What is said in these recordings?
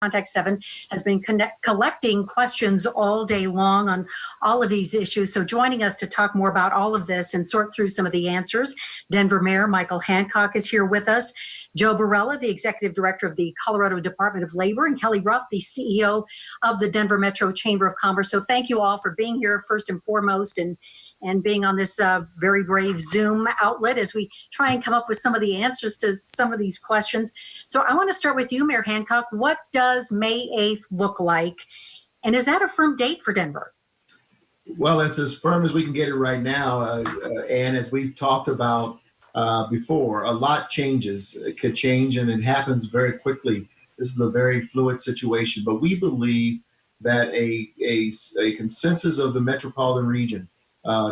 Contact7 has been collecting questions all day long on all of these issues. So joining us to talk more about all of this and sort through some of the answers, Denver Mayor Michael Hancock is here with us. Joe BARELA, the Executive Director of the Colorado Department of Labor, and Kelly Ruff, the CEO of the Denver Metro Chamber of Commerce. So thank you all for being here first and foremost and being on this very brave Zoom outlet as we try and come up with some of the answers to some of these questions. So I want to start with you, Mayor Hancock. What does May 8th look like? And is that a firm date for Denver? Well, it's as firm as we can get it right now. And as we've talked about before, a lot changes. It could change and it happens very quickly. This is a very fluid situation, but we believe that a consensus of the metropolitan region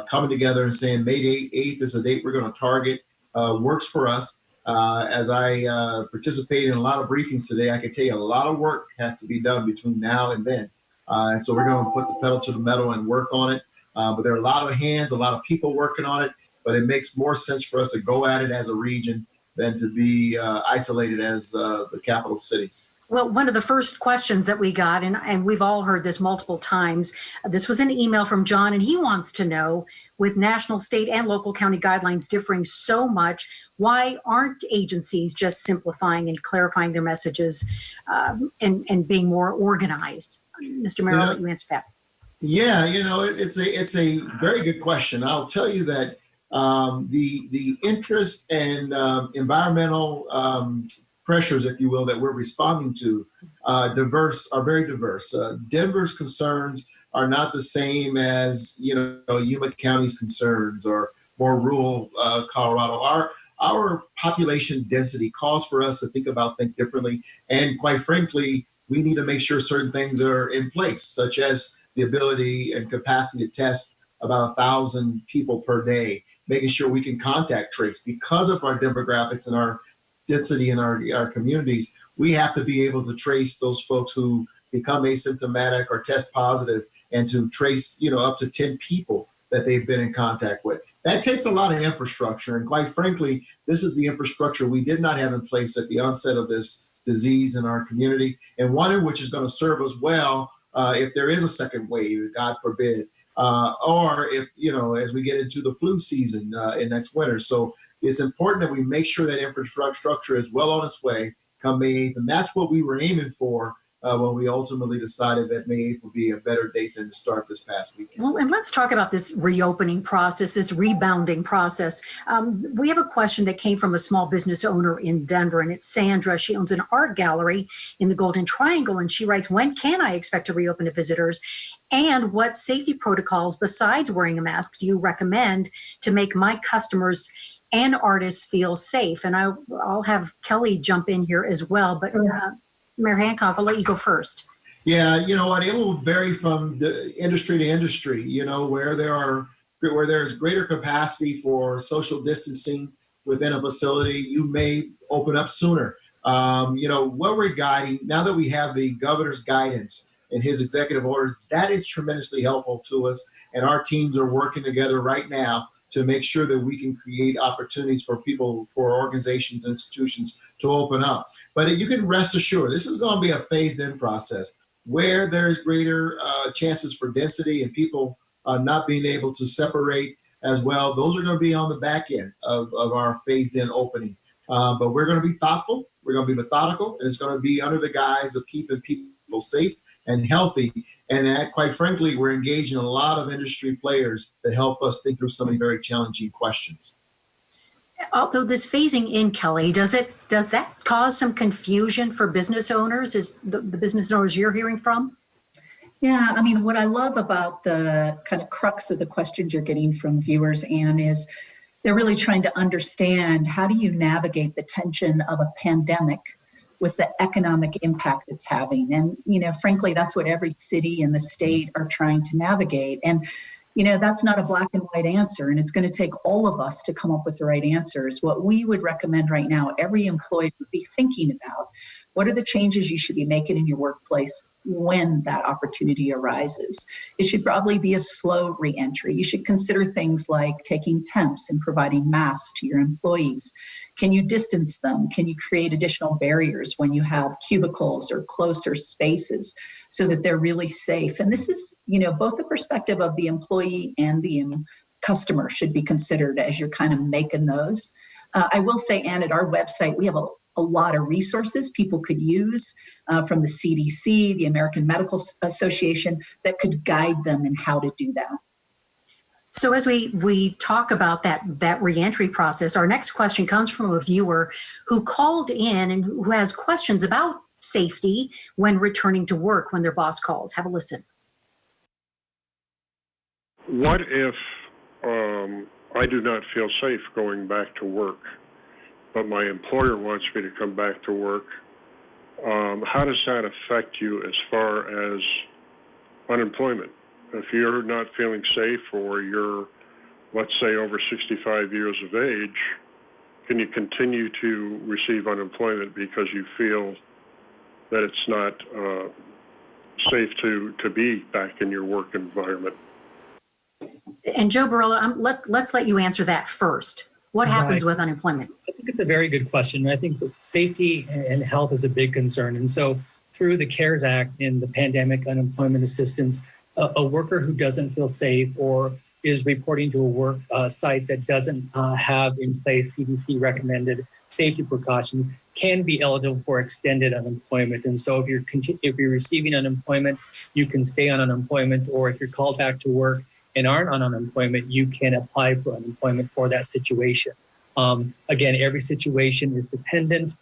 coming together and saying May 8th is a date we're going to target works for us. As I participate in a lot of briefings today, I can tell you a lot of work has to be done between now and then. And so we're going to put the pedal to the metal and work on it. But there are a lot of hands, a lot of people working on it, but it makes more sense for us to go at it as a region than to be isolated as the capital city. Well, one of the first questions that we got, and we've all heard this multiple times, this was an email from John, and he wants to know, with national, state, and local county guidelines differing so much, why aren't agencies just simplifying and clarifying their messages and being more organized? Mr. Mayor, I'll let you answer that. Yeah, it's a very good question. I'll tell you that the interest and environmental pressures, if you will, that we're responding to are very diverse. Denver's concerns are not the same as Yuma County's concerns or more rural Colorado. Our population density calls for us to think about things differently, and quite frankly, we need to make sure certain things are in place, such as the ability and capacity to test about 1,000 people per day, making sure we can contact trace because of our demographics and our density in our communities. We have to be able to trace those folks who become asymptomatic or test positive, and to trace up to 10 people that they've been in contact with. That takes a lot of infrastructure, and quite frankly, this is the infrastructure we did not have in place at the onset of this disease in our community, and one in which is going to serve us well if there is a second wave, God forbid, or if as we get into the flu season in next winter. So it's important that we make sure that infrastructure is well on its way come May 8th. And that's what we were aiming for when we ultimately decided that May 8th would be a better date than to start this past weekend. Well, and let's talk about this reopening process, this rebounding process. We have a question that came from a small business owner in Denver, and it's Sandra. She owns an art gallery in the Golden Triangle, and she writes, when can I expect to reopen to visitors? And what safety protocols besides wearing a mask do you recommend to make my customers and artists feel safe? And I'll have Kelly jump in here as well, but Mayor Hancock, I'll let you go first. Yeah, you know what? It will vary from the industry to industry. Where there's greater capacity for social distancing within a facility, you may open up sooner. What we're guiding now that we have the governor's guidance and his executive orders, that is tremendously helpful to us, and our teams are working together right now to make sure that we can create opportunities for people, for organizations, institutions to open up. But you can rest assured, this is going to be a phased-in process where there's greater chances for density and people not being able to separate as well. Those are going to be on the back end of our phased-in opening. But we're going to be thoughtful, we're going to be methodical, and it's going to be under the guise of keeping people safe and healthy. And quite frankly, we're engaging a lot of industry players that help us think through some of the very challenging questions. Although this phasing in, Kelly, does that cause some confusion for business owners? Is the business owners you're hearing from? Yeah, I mean, what I love about the kind of crux of the questions you're getting from viewers, Ann, is they're really trying to understand, how do you navigate the tension of a pandemic with the economic impact it's having? And, frankly, that's what every city in the state are trying to navigate. And, that's not a black and white answer, and it's going to take all of us to come up with the right answers. What we would recommend right now, every employee would be thinking about, what are the changes you should be making in your workplace? when that opportunity arises. It should probably be a slow reentry. You should consider things like taking temps and providing masks to your employees. Can you distance them? Can you create additional barriers when you have cubicles or closer spaces so that they're really safe? And this is, both the perspective of the employee and the customer should be considered as you're kind of making those. I will say, Ann, at our website, we have a lot of resources people could use from the CDC, the American Medical Association, that could guide them in how to do that. So as we talk about that reentry process, our next question comes from a viewer who called in and who has questions about safety when returning to work when their boss calls. Have a listen. What if I do not feel safe going back to work, but my employer wants me to come back to work? How does that affect you as far as unemployment? If you're not feeling safe or you're, let's say, over 65 years of age, can you continue to receive unemployment because you feel that it's not safe to be back in your work environment? And Joe BARELA, let's let you answer that first. What happens with unemployment? I think it's a very good question. I think safety and health is a big concern. And so through the CARES Act and the pandemic unemployment assistance, a worker who doesn't feel safe or is reporting to a work site that doesn't have in place CDC recommended safety precautions can be eligible for extended unemployment. And so if you're receiving unemployment, you can stay on unemployment, or if you're called back to work and aren't on unemployment, you can apply for unemployment for that situation. Again, every situation is dependent.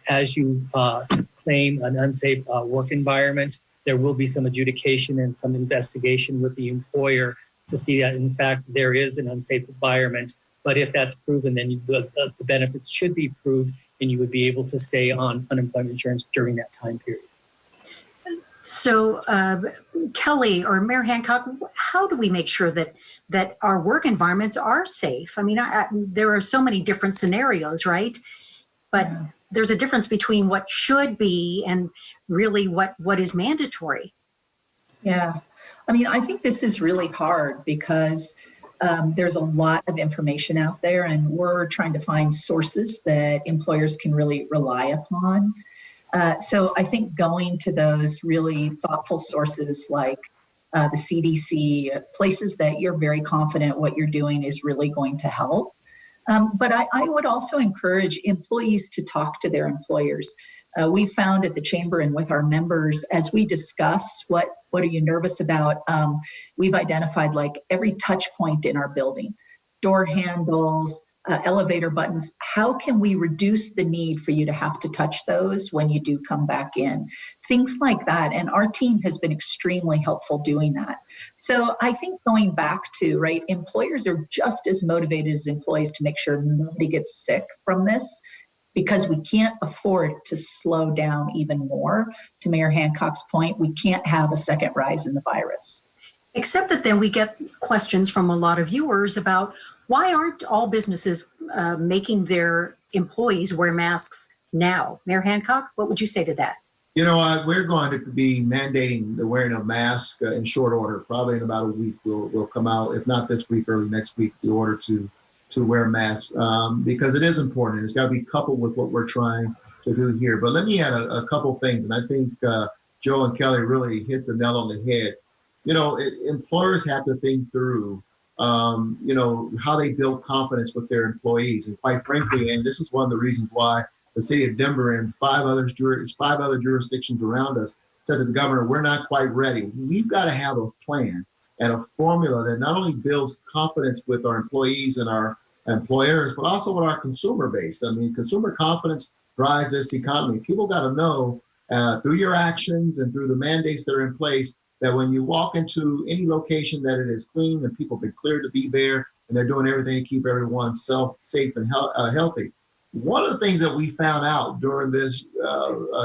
As you claim an unsafe work environment, there will be some adjudication and some investigation with the employer to see that, in fact, there is an unsafe environment. But if that's proven, then the benefits should be proved, and you would be able to stay on unemployment insurance during that time period. So, Kelly or Mayor Hancock, how do we make sure that our work environments are safe? I mean, there are so many different scenarios, right? But there's a difference between what should be and really what is mandatory. Yeah. I mean, I think this is really hard because there's a lot of information out there, and we're trying to find sources that employers can really rely upon. So I think going to those really thoughtful sources like the CDC, places that you're very confident what you're doing is really going to help. But I would also encourage employees to talk to their employers. We found at the Chamber and with our members, as we discuss what are you nervous about, we've identified like every touch point in our building, door handles, elevator buttons. How can we reduce the need for you to have to touch those when you do come back in? Things like that. And our team has been extremely helpful doing that. So I think going back to, right, employers are just as motivated as employees to make sure nobody gets sick from this, because we can't afford to slow down even more. To Mayor Hancock's point, we can't have a second rise in the virus. Except that then we get questions from a lot of viewers about why aren't all businesses making their employees wear masks now? Mayor Hancock, what would you say to that? You know, we're going to be mandating the wearing of masks in short order. Probably in about a week, we'll come out, if not this week, early next week, the order to wear masks because it is important. It's got to be coupled with what we're trying to do here. But let me add a couple things, and I think Joe and Kelly really hit the nail on the head. You know, employers have to think through, you know, how they build confidence with their employees. And quite frankly, and this is one of the reasons why the city of Denver and five other jurisdictions around us said to the governor, we're not quite ready. We've got to have a plan and a formula that not only builds confidence with our employees and our employers, but also with our consumer base. I mean, consumer confidence drives this economy. People got to know through your actions and through the mandates that are in place that when you walk into any location that it is clean and people have been cleared to be there and they're doing everything to keep everyone safe and healthy. One of the things that we found out during this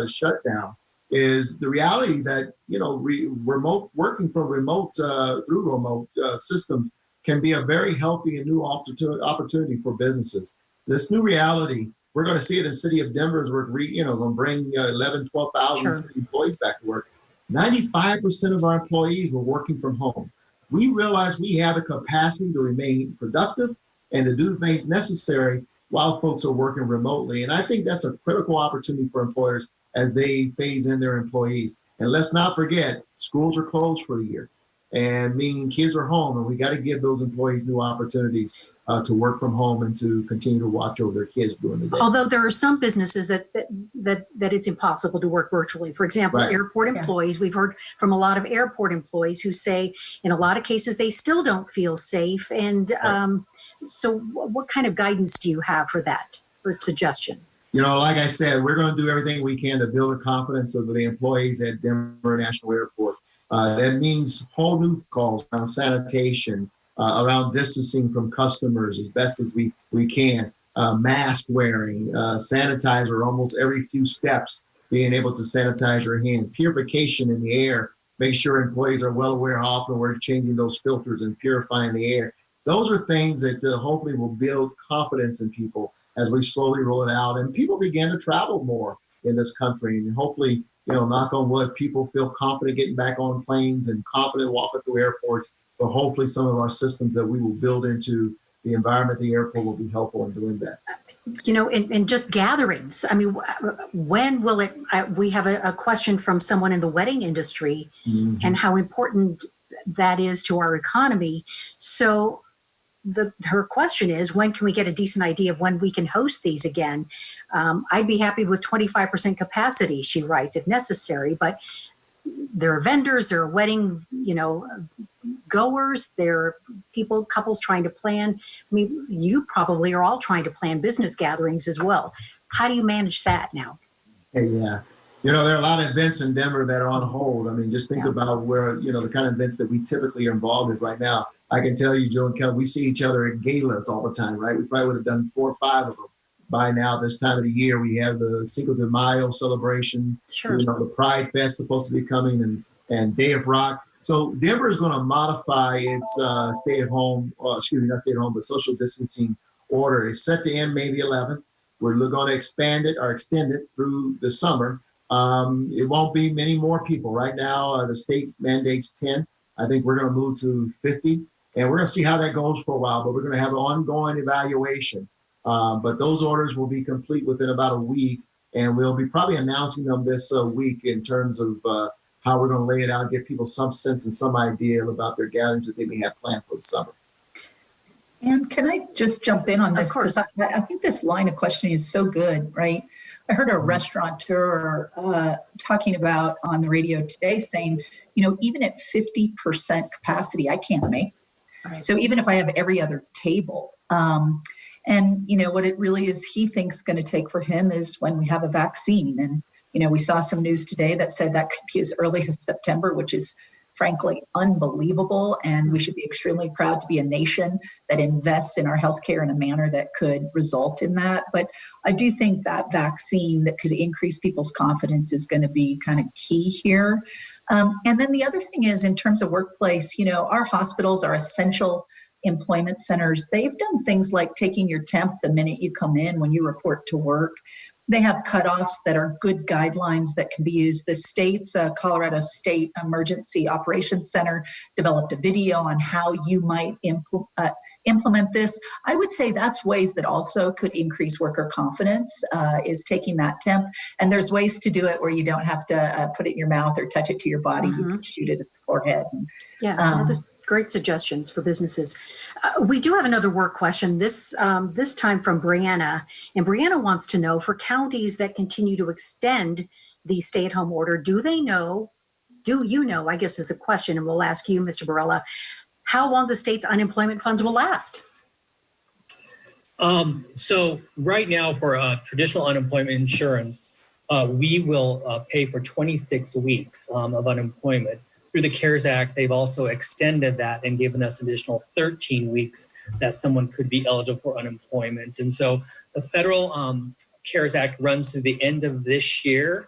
shutdown is the reality that, you know, remote working from remote through remote systems can be a very healthy and new opportunity for businesses. This new reality, we're going to see it in the city of Denver as we're going to bring 11, 12,000 employees back to work. 95% of our employees were working from home. We realized we had the capacity to remain productive and to do the things necessary while folks are working remotely. And I think that's a critical opportunity for employers as they phase in their employees. And let's not forget, schools are closed for the year, and meaning kids are home, and we got to give those employees new opportunities to work from home and to continue to watch over their kids during the day. Although there are some businesses that it's impossible to work virtually. For example, Right. airport Yes. employees. We've heard from a lot of airport employees who say in a lot of cases they still don't feel safe. And so what kind of guidance do you have for that, for suggestions? Like I said, we're going to do everything we can to build the confidence of the employees at Denver National Airport. That means whole new calls around sanitation, around distancing from customers as best as we can, mask wearing, sanitizer almost every few steps, being able to sanitize your hand, purification in the air, make sure employees are well aware how often we're changing those filters and purifying the air. Those are things that hopefully will build confidence in people as we slowly roll it out and people begin to travel more in this country. And hopefully, knock on wood, people feel confident getting back on planes and confident walking through airports. But hopefully some of our systems that we will build into the environment at the airport will be helpful in doing that. In just gatherings, I mean, when will it, we have a question from someone in the wedding industry and how important that is to our economy. So her question is, when can we get a decent idea of when we can host these again? I'd be happy with 25% capacity, she writes, if necessary, but there are vendors, there are wedding, goers, there are couples trying to plan. I mean, you probably are all trying to plan business gatherings as well. How do you manage that now? Yeah. There are a lot of events in Denver that are on hold. I mean, just think about where, the kind of events that we typically are involved with right now. I can tell you, Joe and Kelly, we see each other at galas all the time, right? We probably would have done 4 or 5 of them by now. This time of the year, we have the Cinco de Mayo celebration. Sure. The Pride Fest supposed to be coming and Day of Rock. So Denver is going to modify its not stay at home, but social distancing order. It's set to end May the 11th. We're going to expand it or extend it through the summer. It won't be many more people. Right now, the state mandates 10. I think we're going to move to 50. And we're going to see how that goes for a while, but we're going to have an ongoing evaluation. But those orders will be complete within about a week, and we'll be probably announcing them this week in terms of how we're going to lay it out and give people some sense and some idea about their gatherings that they may have planned for the summer. And can I just jump in on this? Of course. I think this line of questioning is so good, right? I heard a restaurateur talking about on the radio today saying, even at 50% capacity, I can't make. Right. So even if I have every other table, and what it really is he thinks going to take for him is when we have a vaccine. And, we saw some news today that said that could be as early as September, which is frankly unbelievable. And we should be extremely proud to be a nation that invests in our healthcare in a manner that could result in that. But I do think that vaccine that could increase people's confidence is going to be kind of key here. And then the other thing is in terms of workplace, our hospitals are essential employment centers. They've done things like taking your temp the minute you come in when you report to work. They have cutoffs that are good guidelines that can be used. The state's Colorado State Emergency Operations Center developed a video on how you might implement this. I would say that's ways that also could increase worker confidence, is taking that temp. And there's ways to do it where you don't have to put it in your mouth or touch it to your body. You can shoot it at the forehead. Great suggestions for businesses. We do have another work question, this time from Brianna. And Brianna wants to know, for counties that continue to extend the stay-at-home order, do you know, I guess is the question, and we'll ask you, Mr. BARELA, how long the state's unemployment funds will last? So right now for traditional unemployment insurance, we will pay for 26 weeks of unemployment. Through the CARES Act, they've also extended that and given us additional 13 weeks that someone could be eligible for unemployment. And so the federal CARES Act runs through the end of this year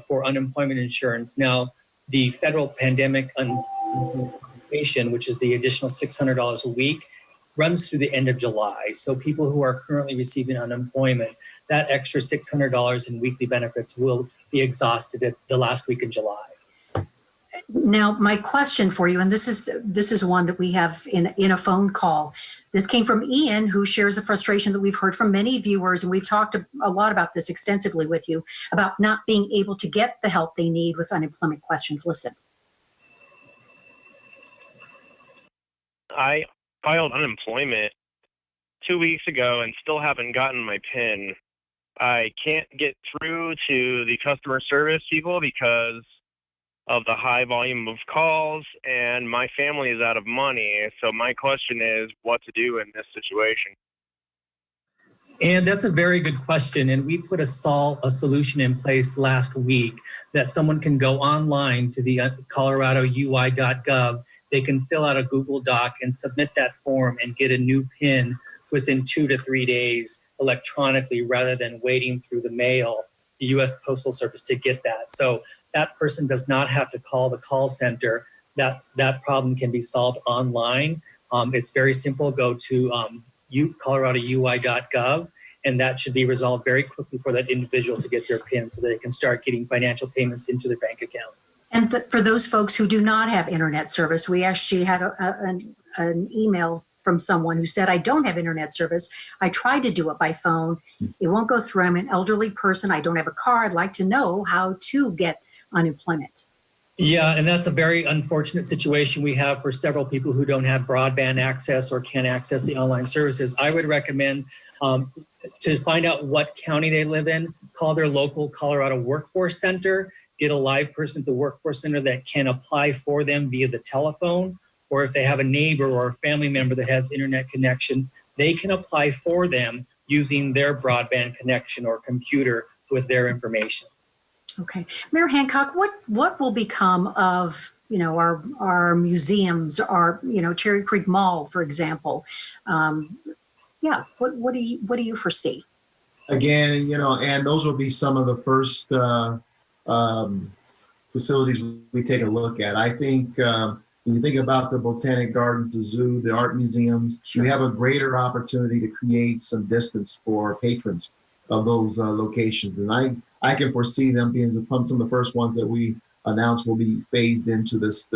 for unemployment insurance. Now, the federal pandemic compensation, which is the additional $600 a week, runs through the end of July. So people who are currently receiving unemployment, that extra $600 in weekly benefits will be exhausted at the last week in July. Now, my question for you, and this is one that we have in a phone call. This came from Ian, who shares a frustration that we've heard from many viewers, and we've talked a lot about this extensively with you, about not being able to get the help they need with unemployment questions. Listen. I filed unemployment 2 weeks ago and still haven't gotten my PIN. I can't get through to the customer service people because of the high volume of calls, and my family is out of money. So my question is what to do in this situation. And that's a very good question. And we put a solution in place last week that someone can go online to the coloradoui.gov. They can fill out a Google Doc and submit that form and get a new PIN within 2 to 3 days electronically, rather than waiting through the mail, the U.S. Postal Service, to get that. So that person does not have to call the call center. That problem can be solved online. It's very simple. Go to coloradoui.gov, and that should be resolved very quickly for that individual to get their PIN so they can start getting financial payments into their bank account. And for those folks who do not have internet service, we actually had an email from someone who said, I don't have internet service. I tried to do it by phone. It won't go through. I'm an elderly person. I don't have a car. I'd like to know how to get unemployment. Yeah, and that's a very unfortunate situation we have for several people who don't have broadband access or can't access the online services. I would recommend to find out what county they live in, call their local Colorado Workforce Center, get a live person at the Workforce Center that can apply for them via the telephone, or if they have a neighbor or a family member that has internet connection, they can apply for them using their broadband connection or computer with their information. Okay. Mayor Hancock, what will become of, our museums, our, Cherry Creek Mall, for example? What do you foresee? Again, and those will be some of the first facilities we take a look at. I think when you think about the Botanic Gardens, the zoo, the art museums, we have a greater opportunity to create some distance for patrons of those locations. And I can foresee them being some of the first ones that we announce will be phased into this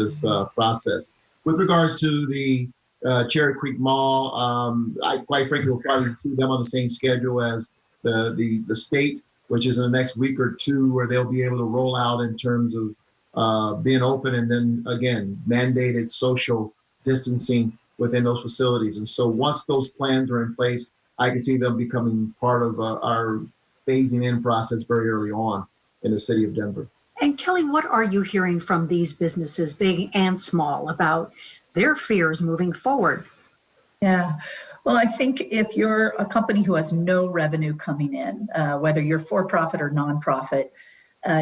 process. With regards to the Cherry Creek Mall, I quite frankly will probably see them on the same schedule as the state, which is in the next week or two, where they'll be able to roll out in terms of being open, and then again, mandated social distancing within those facilities. And so once those plans are in place, I can see them becoming part of our phasing in process very early on in the city of Denver. And Kelly, what are you hearing from these businesses, big and small, about their fears moving forward? Yeah. Well, I think if you're a company who has no revenue coming in, whether you're for-profit or nonprofit,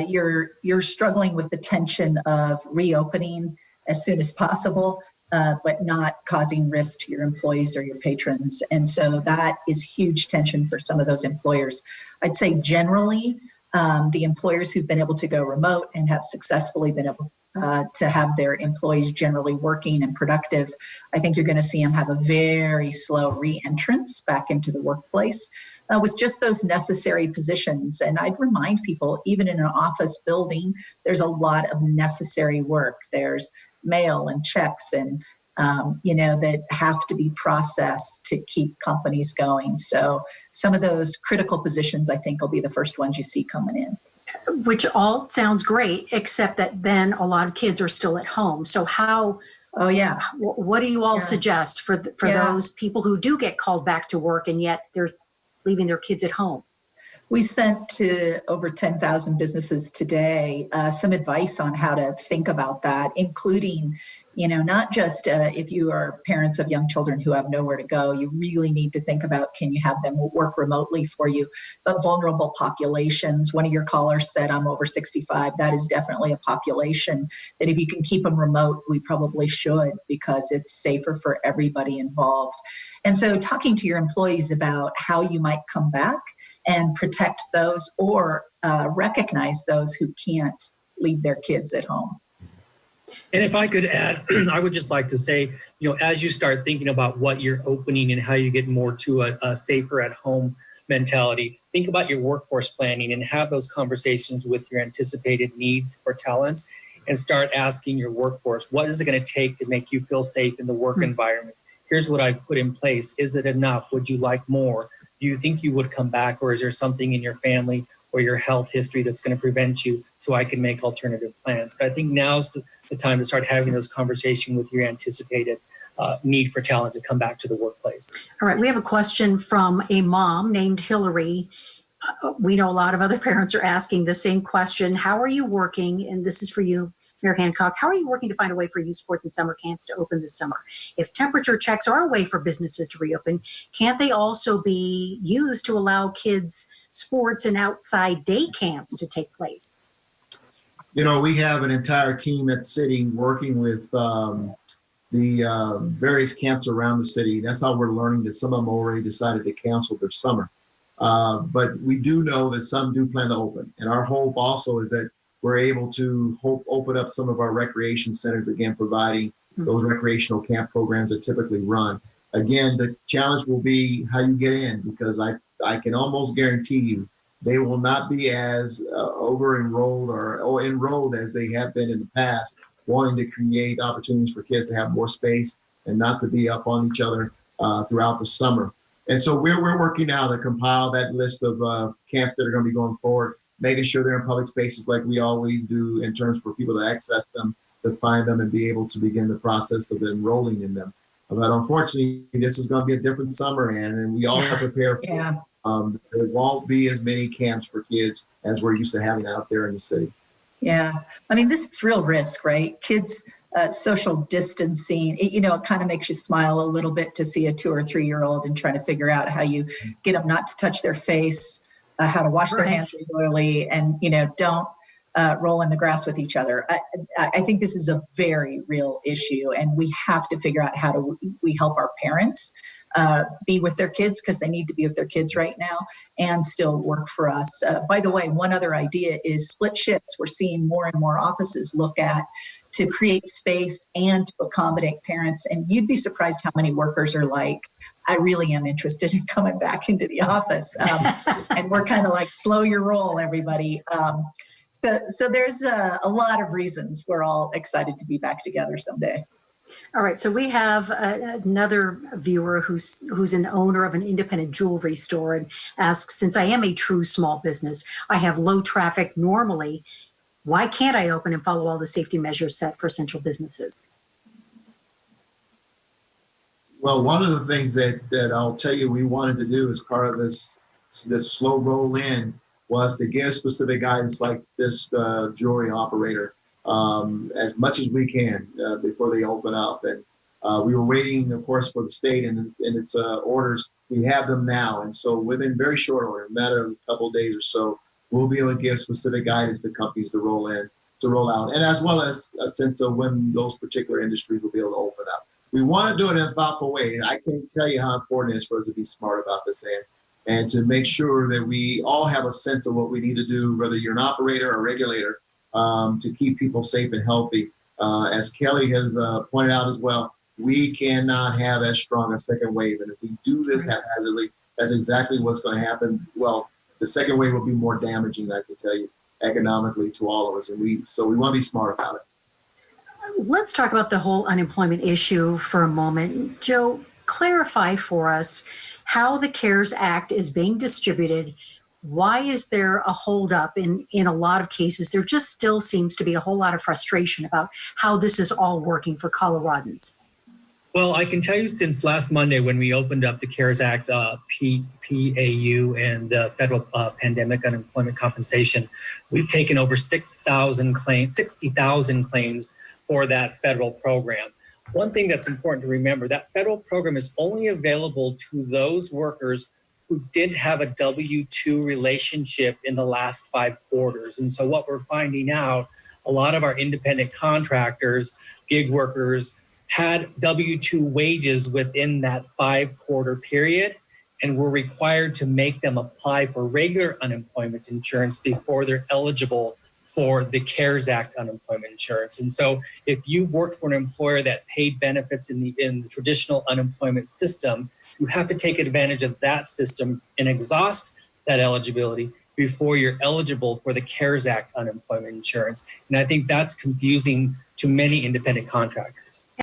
you're struggling with the tension of reopening as soon as possible, but not causing risk to your employees or your patrons. And so that is huge tension for some of those employers. I'd say generally, the employers who've been able to go remote and have successfully been able to have their employees generally working and productive, I think you're going to see them have a very slow re-entrance back into the workplace with just those necessary positions. And I'd remind people, even in an office building, there's a lot of necessary work. There's mail and checks and that have to be processed to keep companies going. So some of those critical positions, I think, will be the first ones you see coming in. Which all sounds great, except that then a lot of kids are still at home. So how? Oh yeah. What do you all suggest for those people who do get called back to work and yet they're leaving their kids at home? We sent to over 10,000 businesses today some advice on how to think about that, including, not just if you are parents of young children who have nowhere to go, you really need to think about, can you have them work remotely for you? But vulnerable populations, one of your callers said, I'm over 65. That is definitely a population that if you can keep them remote, we probably should, because it's safer for everybody involved. And so talking to your employees about how you might come back and protect those or recognize those who can't leave their kids at home. And if I could add, I would just like to say, as you start thinking about what you're opening and how you get more to a safer at home mentality, think about your workforce planning and have those conversations with your anticipated needs for talent. and start asking your workforce, what is it going to take to make you feel safe in the work environment? Here's what I've put in place. Is it enough? Would you like more? Do you think you would come back, or is there something in your family or your health history that's going to prevent you, so I can make alternative plans? But I think now's the time to start having those conversations with your anticipated need for talent to come back to the workplace. All right, we have a question from a mom named Hillary. We know a lot of other parents are asking the same question. How are you working? And this is for you, Mayor Hancock. How are you working to find a way for youth sports and summer camps to open this summer? If temperature checks are a way for businesses to reopen, can't they also be used to allow kids sports and outside day camps to take place? You know, we have an entire team at the city working with the various camps around the city. That's how we're learning that some of them already decided to cancel their summer. But we do know that some do plan to open. And our hope also is that we're able to open up some of our recreation centers, again, providing those recreational camp programs that typically run. Again, the challenge will be how you get in, because I can almost guarantee you they will not be as over-enrolled or enrolled as they have been in the past, wanting to create opportunities for kids to have more space and not to be up on each other throughout the summer. And so we're working now to compile that list of camps that are going to be going forward, making sure they're in public spaces like we always do in terms for people to access them, to find them and be able to begin the process of enrolling in them. But unfortunately, this is going to be a different summer, Ann, and we all have to prepare for it. There won't be as many camps for kids as we're used to having out there in the city. Yeah, I mean, this is real risk, right? Kids, social distancing, it kind of makes you smile a little bit to see a 2 or 3 year old and trying to figure out how you get them not to touch their face, how to wash their hands regularly, and, don't roll in the grass with each other. I think this is a very real issue, and we have to figure out how do we help our parents be with their kids, because they need to be with their kids right now, and still work for us. By the way, one other idea is split shifts. We're seeing more and more offices look at to create space and to accommodate parents. And you'd be surprised how many workers are like, I really am interested in coming back into the office. And we're kind of like, slow your roll, everybody. So there's a lot of reasons we're all excited to be back together someday. All right, so we have another viewer who's an owner of an independent jewelry store and asks, since I am a true small business, I have low traffic normally, why can't I open and follow all the safety measures set for essential businesses? Well, one of the things that I'll tell you we wanted to do as part of this slow roll in was to give specific guidance like this jewelry operator as much as we can before they open up. And we were waiting, of course, for the state and its orders. We have them now. And so within very short order, a matter of a couple of days or so, we'll be able to give specific guidance to companies to roll out, and as well as a sense of when those particular industries will be able to open up. We want to do it in a thoughtful way. I can't tell you how important it is for us to be smart about this and to make sure that we all have a sense of what we need to do, whether you're an operator or a regulator, to keep people safe and healthy. As Kelly has pointed out as well, we cannot have as strong a second wave. And if we do this haphazardly, that's exactly what's going to happen. Well, the second wave will be more damaging, I can tell you, economically to all of us. And so we want to be smart about it. Let's talk about the whole unemployment issue for a moment. Joe, clarify for us how the CARES Act is being distributed. Why is there a holdup in a lot of cases? There just still seems to be a whole lot of frustration about how this is all working for Coloradans. Well, I can tell you since last Monday when we opened up the CARES Act, PAU, and the federal pandemic unemployment compensation, we've taken over 60,000 claims for that federal program. One thing that's important to remember, that federal program is only available to those workers who did have a W-2 relationship in the last 5 quarters. And so what we're finding out, a lot of our independent contractors, gig workers, had W-2 wages within that 5-quarter period and were required to make them apply for regular unemployment insurance before they're eligible for the CARES Act unemployment insurance. And so if you worked for an employer that paid benefits in the traditional unemployment system, you have to take advantage of that system and exhaust that eligibility before you're eligible for the CARES Act unemployment insurance. And I think that's confusing to many independent contractors.